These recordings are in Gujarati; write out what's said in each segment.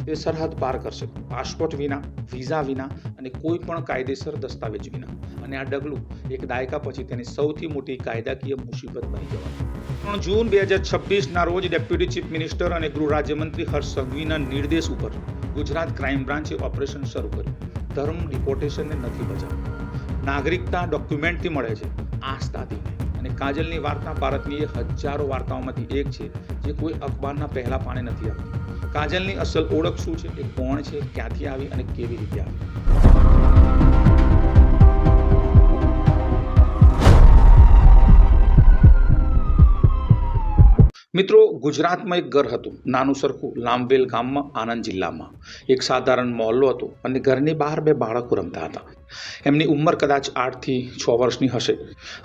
તે સરહદ પાર કરશે પાસપોર્ટ વિના, વિઝા વિના અને કોઈ પણ કાયદેસર દસ્તાવેજ વિના. અને આ ડગલું એક દાયકા પછી તેની સૌથી મોટી કાયદાકીય મુસીબત બની જવાની. 3 જૂન 2026ના રોજ ડેપ્યુટી ચીફ મિનિસ્ટર અને ગૃહ રાજ્યમંત્રી હર્ષ સંઘવીના નિર્દેશ ઉપર ગુજરાત ક્રાઇમ બ્રાન્ચે ઓપરેશન શરૂ કર્યું. ધર્મ ડિપોર્ટેશનને નથી બચાવ્યું. નાગરિકતા ડોક્યુમેન્ટથી મળે છે, આસ્થાથી. અને કાજલની વાર્તા ભારતની એ હજારો વાર્તાઓમાંથી એક છે જે કોઈ અખબારના પહેલા પાને નથી આવતી. કાજલની અસલ ઓળખ શું છે, એ કોણ છે, ક્યાંથી આવી અને કેવી રીતે આવી. મિત્રો, ગુજરાતમાં એક ઘર હતું, નાનું સરખું, લાંબવેલ ગામમાં, આણંદ જિલ્લામાં. એક સાધારણ મહોલ્લો હતો અને ઘરની બહાર 2 બાળકો રમતા હતા. એમની ઉંમર કદાચ 8 થી 6 વર્ષની હશે.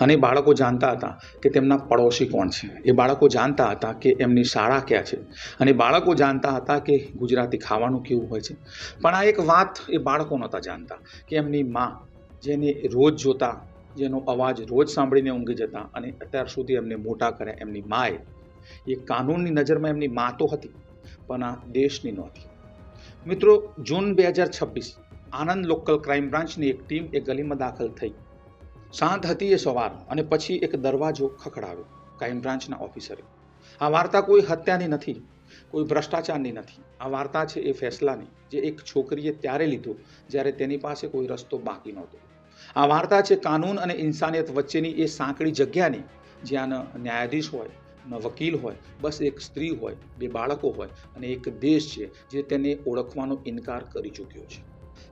અને બાળકો જાણતા હતા કે તેમના પડોશી કોણ છે. એ બાળકો જાણતા હતા કે એમની શાળા ક્યાં છે. અને બાળકો જાણતા હતા કે ગુજરાતી ખાવાનું કેવું હોય છે. પણ આ એક વાત એ બાળકો નહોતા જાણતા કે એમની માં, જેને રોજ જોતા, જેનો અવાજ રોજ સાંભળીને ઊંઘી જતા અને અત્યાર સુધી એમને મોટા કર્યા, એમની માએ, એ કાનૂનની નજરમાં એમની મા તો હતી, પણ આ દેશની નહોતી. મિત્રો, જૂન 2026 આણંદ લોકલ ક્રાઇમ બ્રાન્ચની એક ટીમ એ ગલીમાં દાખલ થઈ. શાંત હતી એ સવાર અને પછી એક દરવાજો ખખડાવ્યો ક્રાઇમ બ્રાન્ચના ઓફિસરે. આ વાર્તા કોઈ હત્યાની નથી, કોઈ ભ્રષ્ટાચારની નથી. આ વાર્તા છે એ ફેસલાની, જે એક છોકરીએ ત્યારે લીધો જ્યારે તેની પાસે કોઈ રસ્તો બાકી નહોતો. આ વાર્તા છે કાનૂન અને ઇન્સાનિયત વચ્ચેની એ સાંકડી જગ્યાની, જ્યાં ન ન્યાયાધીશ હોય, ન વકીલ હોય, બસ એક સ્ત્રી હોય, 2 બાળકો હોય અને એક દેશ છે જે તેને ઓળખવાનો ઇનકાર કરી ચૂક્યો છે.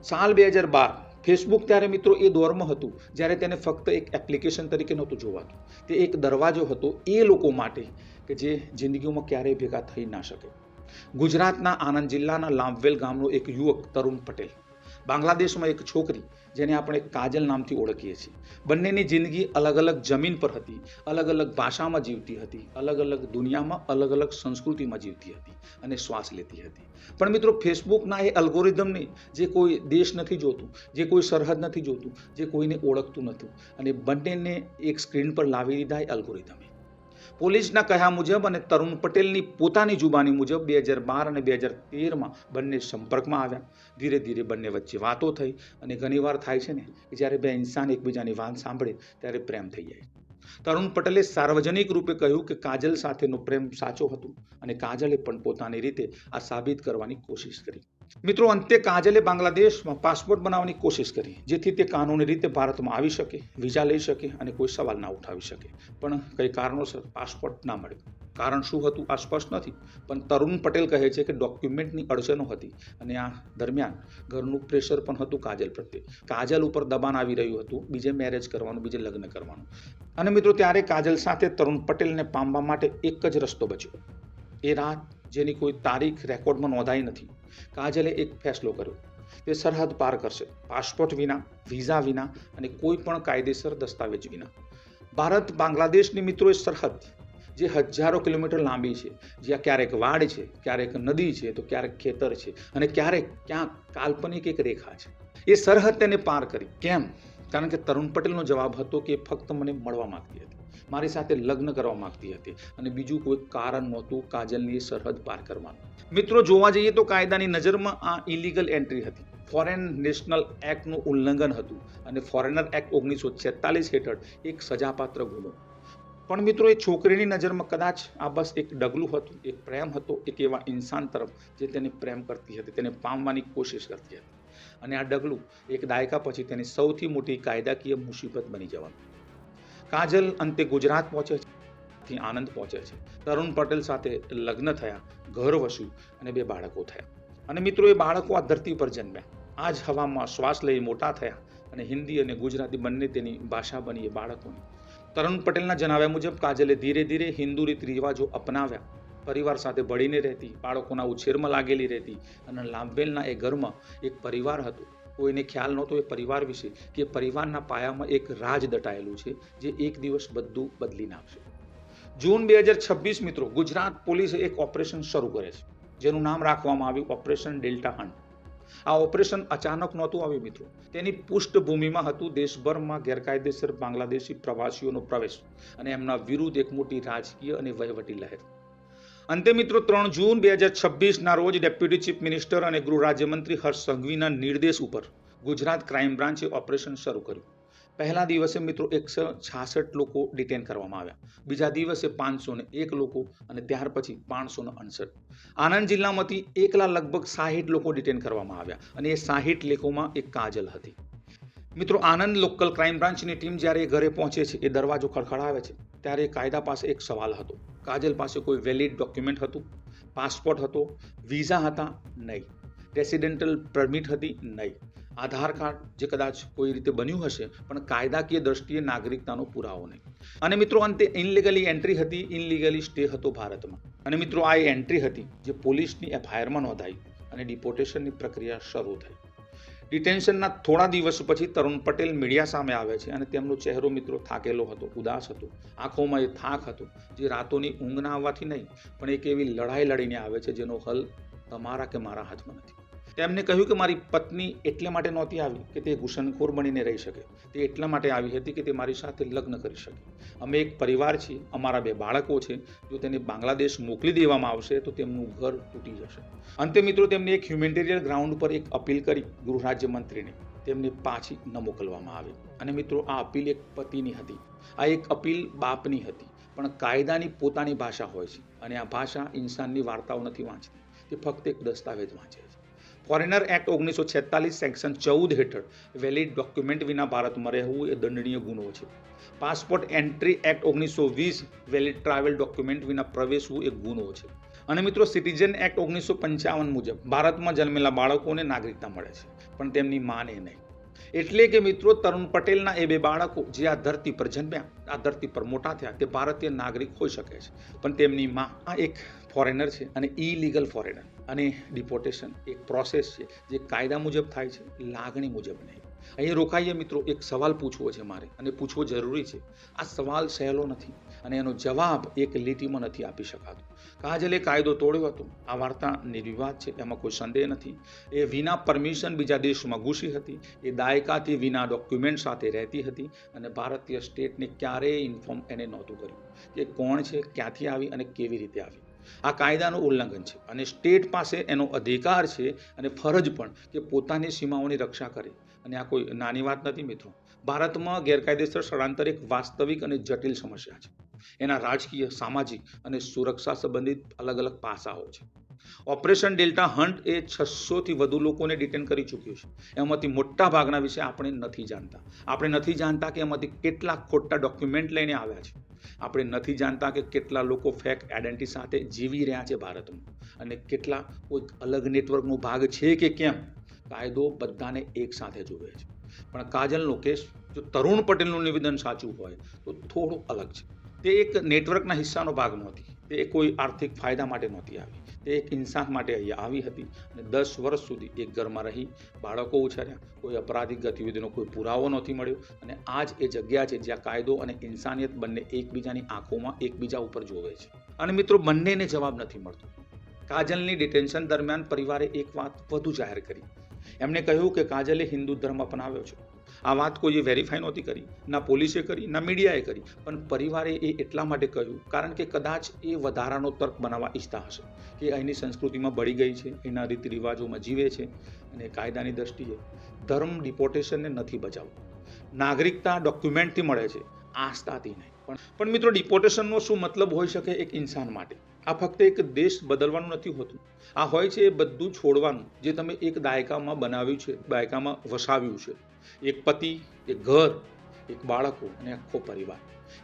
સાલ 2012 ફેસબુક ત્યારે મિત્રો એ દોરમાં હતું જ્યારે તેને ફક્ત એક એપ્લિકેશન તરીકે નહોતું જોવાતું. તે એક દરવાજો હતો એ લોકો માટે કે જે જિંદગીમાં ક્યારેય ભેગા થઈ ના શકે. ગુજરાતના આણંદ જિલ્લાના લાંબવેલ ગામનો એક યુવક તરુણ પટેલ, બાંગ્લાદેશમાં એક છોકરી જેને આપણે કાજલ નામથી ઓળખીએ છીએ. બંનેની જિંદગી અલગ અલગ જમીન પર હતી, અલગ અલગ ભાષામાં જીવતી હતી, અલગ અલગ દુનિયામાં, અલગ અલગ સંસ્કૃતિમાં જીવતી હતી અને શ્વાસ લેતી હતી. પણ મિત્રો, ફેસબુકના એ અલ્ગોરિધમને જે કોઈ દેશ નથી જોતું, જે કોઈ સરહદ નથી જોતું, જે કોઈને ઓળખતું નથી, અને બંનેને એક સ્ક્રીન પર લાવી દીધા એ અલ્ગોરિધમે. પોલીસના કહ્યા મુજબ અને તરુણ પટેલની પોતાની જુબાની મુજબ 2012 અને 2013માં બંને સંપર્કમાં આવ્યા. ધીરે ધીરે બંને વચ્ચે વાતો થઈ અને ઘણીવાર થાય છે ને કે જ્યારે 2 ઇન્સાન એકબીજાની વાત સાંભળે ત્યારે પ્રેમ થઈ જાય. તરુણ પટેલે સાર્વજનિક રૂપે કહ્યું કે કાજલ સાથેનો પ્રેમ સાચો હતો અને કાજલે પણ પોતાની રીતે આ સાબિત કરવાની કોશિશ કરી. મિત્રો, અંતે કાજલે બાંગ્લાદેશમાં પાસપોર્ટ બનાવવાની કોશિશ કરી, જેથી તે કાનૂની રીતે ભારતમાં આવી શકે, વિઝા લઈ શકે અને કોઈ સવાલ ના ઉઠાવી શકે. પણ કઈ કારણોસર પાસપોર્ટ ના મળ્યો. કારણ શું હતું આ સ્પષ્ટ નથી, પણ તરુણ પટેલ કહે છે કે ડોક્યુમેન્ટની અડચણો હતી અને આ દરમિયાન ઘરનું પ્રેશર પણ હતું કાજલ પ્રત્યે. કાજલ ઉપર દબાણ આવી રહ્યું હતું બીજે મેરેજ કરવાનું, બીજે લગ્ન કરવાનું. અને મિત્રો, ત્યારે કાજલ સાથે તરુણ પટેલને પામવા માટે એક જ રસ્તો બચ્યો. એ રાત, જેની કોઈ તારીખ રેકોર્ડમાં નોંધાઈ નથી, કાજલે એક ફેસલો કર્યો. તે સરહદ પાર કરશે પાસપોર્ટ વિના, વિઝા વિના અને કોઈ પણ કાયદેસર દસ્તાવેજ વિના. ભારત બાંગ્લાદેશની મિત્રો એ સરહદ, જે હજારો કિલોમીટર લાંબી છે, જ્યાં ક્યારેક વાડ છે, ક્યારેક નદી છે, તો ક્યારેક ખેતર છે અને ક્યારેક ક્યાંક કાલ્પનિક એક રેખા છે. એ સરહદ તેને પાર કરી. કેમ? કારણ કે તરુણ પટેલનો જવાબ હતો કે ફક્ત મને મળવા માંગતી હતી, મારી સાથે લગ્ન કરવા માંગતી હતી અને બીજું કોઈ કારણ નહોતું કાજલની સરહદ પાર કરવાનું. મિત્રો, જોવા જઈએ તો કાયદાની નજરમાં આ ઇલીગલ એન્ટ્રી હતી, ફોરેન નેશનલ એક્ટનું ઉલ્લંઘન હતું અને ફોરેનર એક્ટ 1946 હેઠળ એક સજાપાત્ર ગુનો. પણ મિત્રો, એ છોકરીની નજરમાં કદાચ આ બસ એક ડગલું હતું, એક પ્રેમ હતો, એક એવા ઇન્સાન તરફ જે તેને પ્રેમ કરતી હતી, તેને પામવાની કોશિશ કરતી હતી. અને આ ડગલું એક દાયકા પછી તેની સૌથી મોટી કાયદાકીય મુસીબત બની જવાનું. કાજલ અંતે ગુજરાત પહોંચે છે, આણંદ પહોંચે છે. તરુણ પટેલ સાથે લગ્ન થયા, ઘર વસ્યું અને 2 બાળકો થયા. અને મિત્રો, એ બાળકો આ ધરતી પર જન્મ્યા, આ જ હવામાં શ્વાસ લઈ મોટા થયા અને હિન્દી અને ગુજરાતી બંને તેની ભાષા બની એ બાળકોની. તરુણ પટેલના જણાવ્યા મુજબ કાજલે ધીરે ધીરે હિન્દુ રીત રિવાજો અપનાવ્યા, પરિવાર સાથે ભળીને રહેતી, બાળકોના ઉછેરમાં લાગેલી રહેતી અને લાંબવેલના એ ઘરમાં એક પરિવાર હતો. કોઈને ખ્યાલ નહોતો એ પરિવાર વિશે કે પરિવારના પાયામાં એક રાજ દટાયેલું છે જે એક દિવસ બધું બદલી નાખશે. જૂન 2026 મિત્રો, ગુજરાત પોલીસે એક ઓપરેશન શરૂ કરે છે, જેનું નામ રાખવામાં આવ્યું ઓપરેશન ડેલ્ટા હન્ટ. આ ઓપરેશન અચાનક નહોતું આવ્યું મિત્રો, તેની પૃષ્ઠભૂમિમાં હતું દેશભરમાં ગેરકાયદેસર બાંગ્લાદેશી પ્રવાસીઓનો પ્રવેશ અને એમના વિરુદ્ધ એક મોટી રાજકીય અને વહીવટી લહેર. અંતે મિત્રો 3 જૂન 2026ના રોજ ડેપ્યુટી ચીફ મિનિસ્ટર અને ગૃહ રાજ્યમંત્રી હર્ષ સંઘવીના નિર્દેશ ઉપર ગુજરાત ક્રાઇમ બ્રાન્ચે ઓપરેશન શરૂ કર્યું. પહેલા દિવસે મિત્રો 166 લોકો ડિટેન કરવામાં આવ્યા, બીજા દિવસે 501 લોકો અને ત્યાર પછી 559. આણંદ જિલ્લામાંથી એકલા લગભગ 60 લોકો ડિટેન કરવામાં આવ્યા અને એ 60 લોકોમાં એક કાજલ હતી. મિત્રો આણંદ લોકલ ક્રાઇમ બ્રાન્ચની ટીમ જ્યારે ઘરે પહોંચે છે, એ દરવાજો ખડખડાવે છે, ત્યારે કાયદા પાસે એક સવાલ હતો. કાજલ પાસે કોઈ વેલિડ ડોક્યુમેન્ટ હતું? પાસપોર્ટ હતો? વિઝા હતા? નહીં. રેસિડેન્ટલ પરમિટ હતી? નહીં. આધાર કાર્ડ જે કદાચ કોઈ રીતે બન્યું હશે, પણ કાયદાકીય દ્રષ્ટિએ નાગરિકતાનો પુરાવો નહીં. અને મિત્રો અંતે ઇનલીગલી એન્ટ્રી હતી, ઇનલીગલી સ્ટે હતો ભારતમાં. અને મિત્રો આ એન્ટ્રી હતી જે પોલીસની એફઆઈઆરમાં નોંધાઈ અને ડિપોર્ટેશનની પ્રક્રિયા શરૂ થઈ. ડિટેન્શનના થોડા દિવસ પછી તરુણ પટેલ મીડિયા સામે આવે છે અને તેમનો ચહેરો મિત્રો થાકેલો હતો, ઉદાસ હતો, આંખોમાં એ થાક હતો જે રાતોની ઊંઘ ના આવવાથી નહીં, પણ એક એવી લડાઈ લડીને આવે છે જેનો હલ તમારા કે મારા હાથમાં નથી. તેમને કહ્યું કે મારી પત્ની એટલા માટે નહોતી આવી કે તે ઘૂસણખોર બનીને રહી શકે, તે એટલા માટે આવી હતી કે તે મારી સાથે લગ્ન કરી શકે. અમે એક પરિવાર છીએ, અમારા 2 બાળકો છે, જો તેને બાંગ્લાદેશ મોકલી દેવામાં આવશે તો તેમનું ઘર તૂટી જશે. અંતે મિત્રો તેમને એક હ્યુમેનિટેરિયન ગ્રાઉન્ડ પર એક અપીલ કરી ગૃહ રાજ્યમંત્રીને તેમને પાછી ન મોકલવામાં આવી. અને મિત્રો આ અપીલ એક પતિની હતી, આ એક અપીલ બાપની હતી. પણ કાયદાની પોતાની ભાષા હોય છે અને આ ભાષા ઇન્સાનની વાર્તાઓ નથી વાંચતી, તે ફક્ત એક દસ્તાવેજ વાંચે છે. ફોરેનર એક્ટ 1946 સેક્શન 14 હેઠળ વેલિડ ડોક્યુમેન્ટ વિના ભારતમાં રહેવું એ દંડનીય ગુનો છે. Passport entry act 1920 valid travel document વિના પ્રવેશવું એક ગુનો છે. અને મિત્રો સિટીઝન એક્ટ 1955 મુજબ ભારતમાં જન્મેલા બાળકોને નાગરિકતા મળે છે, પણ તેમની માને નહીં. એટલે કે મિત્રો તરુણ પટેલના એ 2 બાળકો જે આ ધરતી પર જન્મ્યા, આ ધરતી પર મોટા થયા, તે ભારતીય નાગરિક હોઈ શકે છે, પણ તેમની માં આ એક ફોરેનર છે અને ઇલીગલ ફોરેનર. અને ડિપોર્ટેશન એક પ્રોસેસ છે જે કાયદા મુજબ થાય છે, લાગણી મુજબ નહીં. અહીં રોકાઈએ મિત્રો, એક સવાલ પૂછવો છે મારે અને પૂછવો જરૂરી છે. આ સવાલ સહેલો નથી અને એનો જવાબ એક લીટીમાં નથી આપી શકાતો. કાજલે કાયદો તોડ્યો હતો, આ વાર્તા નિર્વિવાદ છે, એમાં કોઈ સંદેહ નથી. એ વિના પરમિશન બીજા દેશમાં ઘૂસી હતી, એ દાયકાથી વિના ડોક્યુમેન્ટ સાથે રહેતી હતી અને ભારતીય સ્ટેટને ક્યારેય ઇન્ફોર્મ એને નહોતું કર્યું કે કોણ છે, ક્યાંથી આવી અને કેવી રીતે આવી. આ કાયદાનું ઉલ્લંઘન છે અને સ્ટેટ પાસે એનો અધિકાર છે અને ફરજ પણ કે પોતાની સીમાઓની રક્ષા કરે. અને આ કોઈ નાની વાત નથી મિત્રો. ભારતમાં ગેરકાયદેસર સ્થળાંતર એક વાસ્તવિક અને જટિલ સમસ્યા છે. એના રાજકીય, સામાજિક અને સુરક્ષા સંબંધિત અલગ અલગ પાસાઓ છે. ઓપરેશન ડેલ્ટા હન્ટ એ 600થી વધુ લોકોને ડિટેન કરી ચૂક્યું છે. એમાંથી મોટા ભાગના વિશે આપણે નથી જાણતા. આપણે નથી જાણતા કે એમાંથી કેટલા ખોટા ડોક્યુમેન્ટ લઈને આવ્યા છે. આપણે નથી જાણતા કે કેટલા લોકો ફેક આઈડેન્ટિટી સાથે જીવી રહ્યા છે ભારતમાં, અને કેટલા કોઈ અલગ નેટવર્કનો ભાગ છે કે કેમ. કાયદો બધાને એક સાથે જોવે છે. પણ કાજલનો કેસ, જો તરુણ પટેલનું નિવેદન સાચું હોય તો થોડું અલગ છે. તે એક નેટવર્કના હિસ્સાનો ભાગ નહોતી, તે કોઈ આર્થિક ફાયદા માટે નહોતી આવી, તે એક ઇન્સાન માટે અહીંયા આવી હતી અને 10 વર્ષ સુધી એક ઘરમાં રહી બાળકો ઉછર્યા. કોઈ અપરાધિક ગતિવિધિનો કોઈ પુરાવો નથી મળ્યો અને આ જ એ જગ્યા છે જ્યાં કાયદો અને ઇન્સાનિયત બંને એકબીજાની આંખોમાં એકબીજા ઉપર જોવે છે. અને મિત્રો બંનેને જવાબ નથી મળતો. કાજલની ડિટેન્શન દરમિયાન પરિવારે એક વાત વધુ જાહેર કરી. એમણે કહ્યું કે કાજલે હિન્દુ ધર્મ અપનાવ્યો છે. આ વાત કોઈએ વેરીફાઈ નહોતી કરી, ના પોલીસે કરી, ના મીડિયાએ કરી, પણ પરિવારે એ એટલા માટે કહ્યું કારણ કે કદાચ એ વધારાનો તર્ક બનાવવા ઈચ્છતા હશે કે અહીંની સંસ્કૃતિમાં બળી ગઈ છે, એના રીત રિવાજોમાં જીવે છે અને કાયદાની દ્રષ્ટિએ ધર્મ ડિપોર્ટેશનને નથી બચાવતું. નાગરિકતા ડોક્યુમેન્ટથી મળે છે, આસ્થાથી નહીં. પણ મિત્રો ડિપોર્ટેશનનો શું મતલબ હોઈ શકે એક ઇન્સાન માટે? આ ફક્ત એક દેશ બદલવાનું નથી હોતું. આ હોય છે એ બધું છોડવાનું જે તમે એક દાયકામાં બનાવ્યું છે, દાયકામાં વસાવ્યું છે. એક પતિ, એક ઘર, એક બાળકો અને આખો પરિવાર.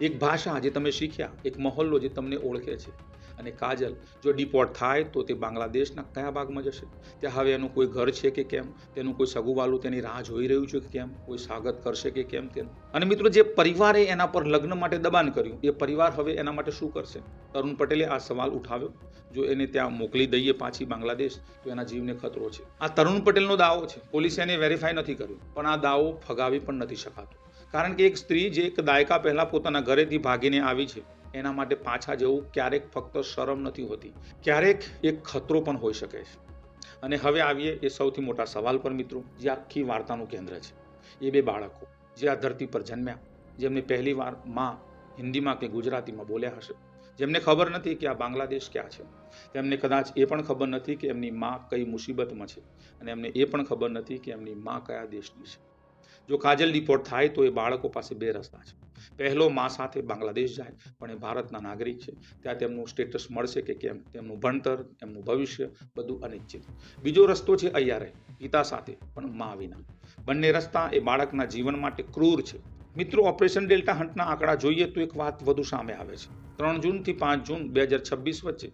એક ભાષા જે તમે શીખ્યા, એક મહોલ્લો જે તમને ઓળખે છે. અને કાજલ જો ડિપોર્ટ થાય તો તે બાંગ્લાદેશના કયા ભાગમાં જશે? ત્યાં હવે એનું કોઈ ઘર છે કે કેમ? તેનું કોઈ સગુવાલું તેની રાહ જોઈ રહ્યું છે કે કેમ? કોઈ સ્વાગત કરશે કે કેમ તેનું? અને મિત્રો જે પરિવારે એના પર લગ્ન માટે દબાણ કર્યું, એ પરિવાર હવે એના માટે શું કરશે? તરુણ પટેલે આ સવાલ ઉઠાવ્યો. જો એને ત્યાં મોકલી દઈએ પાછી બાંગ્લાદેશ તો એના જીવને ખતરો છે. આ તરુણ પટેલનો દાવો છે. પોલીસે એને વેરીફાઈ નથી કર્યું, પણ આ દાવો ફગાવી પણ નથી શકાતો. કારણ કે એક સ્ત્રી જે એક દાયકા પહેલા પોતાના ઘરેથી ભાગીને આવી છે, એના માટે પાછા જવું ક્યારેક ફક્ત શરમ નથી હોતી, ક્યારેક એક ખતરો પણ હોઈ શકે છે. અને હવે આવીએ એ સૌથી મોટા સવાલ પર મિત્રો, જે આખી વાર્તાનું કેન્દ્ર છે. એ 2 બાળકો જે આ ધરતી પર જન્મ્યા, જેમને પહેલી વાર માં હિન્દીમાં કે ગુજરાતીમાં બોલ્યા હશે, જેમને ખબર નથી કે આ બાંગ્લાદેશ ક્યાં છે, તેમને કદાચ એ પણ ખબર નથી કે એમની માં કઈ મુસીબતમાં છે, અને એમને એ પણ ખબર નથી કે એમની માં કયા દેશની છે. જો કાજલ ડિપોર્ટ થાય તો એ બાળકો પાસે બે રસ્તા છે. પહેલો, માં સાથે બાંગ્લાદેશ જાય, પણ એ ભારતના નાગરિક છે, ત્યાં તેમનું સ્ટેટસ મળશે કે કેમ, તેમનું ભણતર, એમનું ભવિષ્ય બધું અનિશ્ચિત. બીજો રસ્તો છે અહીંયા રહે, પિતા સાથે પણ માં વિના. બંને રસ્તા એ બાળકના જીવન માટે ક્રૂર છે. મિત્રો, ઓપરેશન ડેલ્ટા હન્ટના આંકડા જોઈએ તો એક વાત વધુ સામે આવે છે. 3 જૂનથી 5 જૂન 2026 વચ્ચે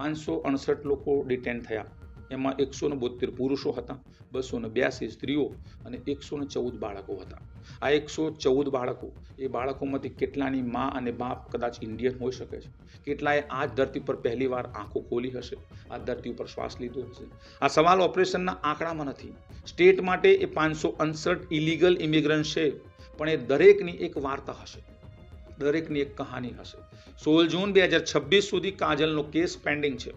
568 લોકો ડિટેન થયા. એમાં 172 પુરુષો હતા, 282 સ્ત્રીઓ અને 114 બાળકો હતા. આ 114 બાળકો, એ બાળકોમાંથી કેટલાની માં અને બાપ કદાચ ઇન્ડિયન હોઈ શકે છે, કેટલાએ આ જ ધરતી પર પહેલીવાર આંખો ખોલી હશે, આ ધરતી ઉપર શ્વાસ લીધો હશે. આ સવાલ ઓપરેશનના આંકડામાં નથી. સ્ટેટ માટે એ 568 ઇલીગલ ઇમિગ્રન્ટ છે, પણ એ દરેકની એક વાર્તા હશે, દરેકની એક કહાની હશે. 16 જૂન 2026 સુધી કાજલનો કેસ પેન્ડિંગ છે.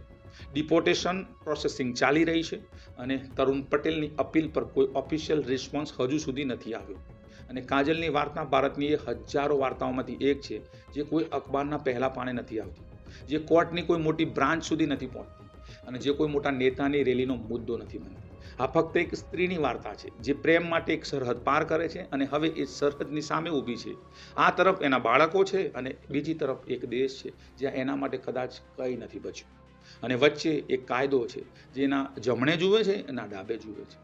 ડિપોર્ટેશન પ્રોસેસિંગ ચાલી રહી છે, અને તરુણ પટેલની અપીલ પર કોઈ ઓફિશિયલ રિસ્પોન્સ હજુ સુધી નથી આવ્યો. અને કાજલની વાર્તા ભારતની એ હજારો વાર્તાઓમાંથી એક છે, જે કોઈ અખબારના પહેલા પાને નથી આવતી, જે કોર્ટની કોઈ મોટી બ્રાન્ચ સુધી નથી પહોંચતી, અને જે કોઈ મોટા નેતાની રેલીનો મુદ્દો નથી બનતી. આ ફક્ત એક સ્ત્રીની વાર્તા છે, જે પ્રેમ માટે એક સરહદ પાર કરે છે, અને હવે એ સરહદની સામે ઊભી છે. આ તરફ એના બાળકો છે, અને બીજી તરફ એક દેશ છે જ્યાં એના માટે કદાચ કંઈ નથી બચ્યું. અને વચ્ચે એક કાયદો છે, જેના જમણે જુએ છે, એના ડાબે જુએ છે.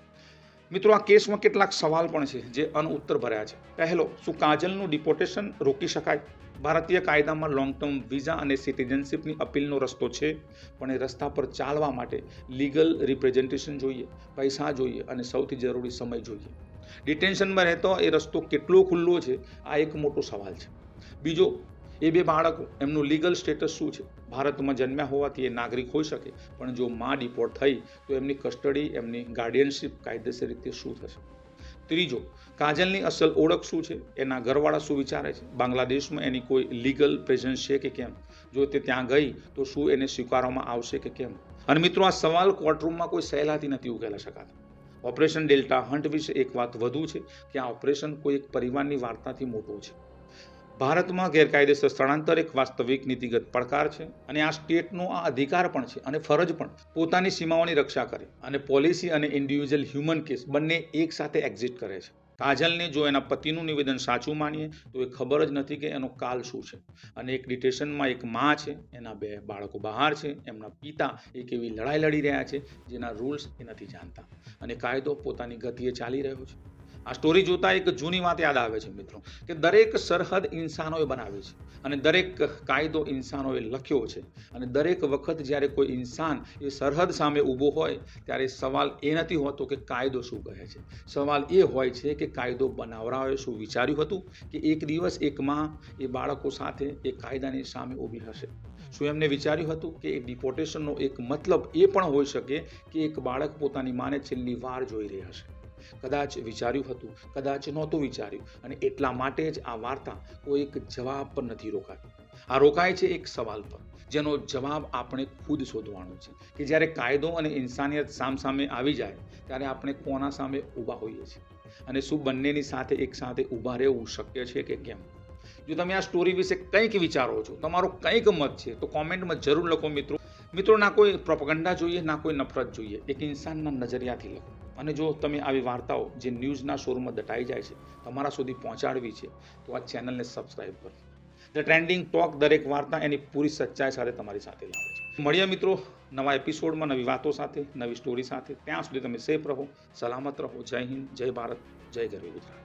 મિત્રો, આ કેસમાં કેટલાક સવાલ પણ છે જે અનઉત્તર ભર્યા છે. પહેલો, શું કાજલનું ડિપોર્ટેશન રોકી શકાય? ભારતીય કાયદામાં લોંગ ટર્મ વિઝા અને સિટીઝનશીપની અપીલનો રસ્તો છે, પણ એ રસ્તા પર ચાલવા માટે લીગલ રિપ્રેઝન્ટેશન જોઈએ, પૈસા જોઈએ, અને સૌથી જરૂરી સમય જોઈએ. ડિટેન્શનમાં રહેતો એ રસ્તો કેટલો ખુલ્લો છે, આ એક મોટો સવાલ છે. બીજો, એ બે બાળકો, એમનું લીગલ સ્ટેટસ શું છે? ભારતમાં જન્મ્યા હોવાથી એ નાગરિક હોઈ શકે, પણ જો માં ડિપોર્ટ થઈ તો એમની કસ્ટડી, એમની ગાર્ડિયનશિપ કાયદેસર રીતે શું થશે? ત્રીજો, કાજલની અસલ ઓળખ શું છે? એના ઘરવાળા શું વિચારે છે? બાંગ્લાદેશમાં એની કોઈ લીગલ પ્રેઝન્સ છે કે કેમ? જો તે ત્યાં ગઈ તો શું એને સ્વીકારવામાં આવશે કે કેમ? અને મિત્રો, આ સવાલ કોર્ટરૂમમાં કોઈ સહેલાથી નથી ઉકેલા શકાતા. ઓપરેશન ડેલ્ટા હન્ટ વિશે એક વાત વધુ છે કે આ ઓપરેશન કોઈ એક પરિવારની વાર્તાથી મોટો છે. ભારતમાં ગેરકાયદેસર સ્થળાંતર એક વાસ્તવિક નીતિગત પડકાર છે, અને આ સ્ટેટનો આ અધિકાર પણ છે અને ફરજ પણ, પોતાની સીમાઓની રક્ષા કરે. અને પોલિસી અને ઇન્ડિવિજ્યુઅલ હ્યુમન કેસ બંને એક સાથે એક્ઝિસ્ટ કરે છે. કાજલને જો એના પતિનું નિવેદન સાચું માનીએ તો એ ખબર જ નથી કે એનો કાલ શું છે. અને એક ડિટેશનમાં એક માં છે, એના 2 બાળકો બહાર છે, એમના પિતા એક એવી લડાઈ લડી રહ્યા છે જેના રૂલ્સ એ નથી જાણતા, અને કાયદો પોતાની ગતિએ ચાલી રહ્યો છે. આ સ્ટોરી જોતા એક જૂની વાત યાદ આવે છે મિત્રો, કે દરેક સરહદ ઇન્સાનોએ બનાવી છે, અને દરેક કાયદો ઇન્સાનોએ લખ્યો છે, અને દરેક વખત જ્યારે કોઈ ઇન્સાન એ સરહદ સામે ઊભો હોય ત્યારે સવાલ એ નથી હોતો કે કાયદો શું કહે છે. સવાલ એ હોય છે કે કાયદો બનાવનારાઓએ શું વિચાર્યું હતું કે એક દિવસ એક માં એ બાળકો સાથે એ કાયદાની સામે ઊભી હશે? શું એમને વિચાર્યું હતું કે એ ડિપોર્ટેશનનો એક મતલબ એ પણ હોઈ શકે કે એક બાળક પોતાની માને છેલ્લી વાર જોઈ રહી હશે? કદાચ વિચાર્યું હતું, કદાચ નહોતું વિચાર્યું, અને એટલા માટે જ આ વાર્તા કોઈ એક જવાબ પર નથી રોકાતી. આ રોકાય છે એક સવાલ પર, જેનો જવાબ આપણે ખુદ શોધવાનો છે, કે જ્યારે કાયદો અને ઇન્સાનિયત સામસામે આવી જાય ત્યારે આપણે કોના સામે ઊભા હોઈએ છીએ, અને શું બંનેની સાથે એક સાથે ઊભા રહેવું શક્ય છે કે કેમ? જો તમે આ સ્ટોરી વિશે કંઈક વિચારો છો, તમારો કંઈક મત છે, તો કોમેન્ટમાં જરૂર લખો મિત્રો. મિત્રો, ના કોઈ પ્રોપગન્ડા જોઈએ, ના કોઈ નફરત જોઈએ, એક ઇન્સાનના નજરિયાથી લખો. અને જો તમે આવી વાર્તાઓ જે ન્યૂઝના શોરૂમમાં દટાઈ જાય છે તમારા સુધી પહોંચાડવી છે, તો આ ચેનલને સબસ્ક્રાઇબ કરો. ધ ટ્રેન્ડિંગ ટોક દરેક વાર્તા એની પૂરી સચ્ચાઈ સાથે તમારી સાથે લાવે છે. મળીએ મિત્રો નવા એપિસોડમાં, નવી વાતો સાથે, નવી સ્ટોરી સાથે. ત્યાં સુધી તમે સેફ રહો, સલામત રહો. જય હિન્દ, જય ભારત, જય ગરવી ગુજરાત.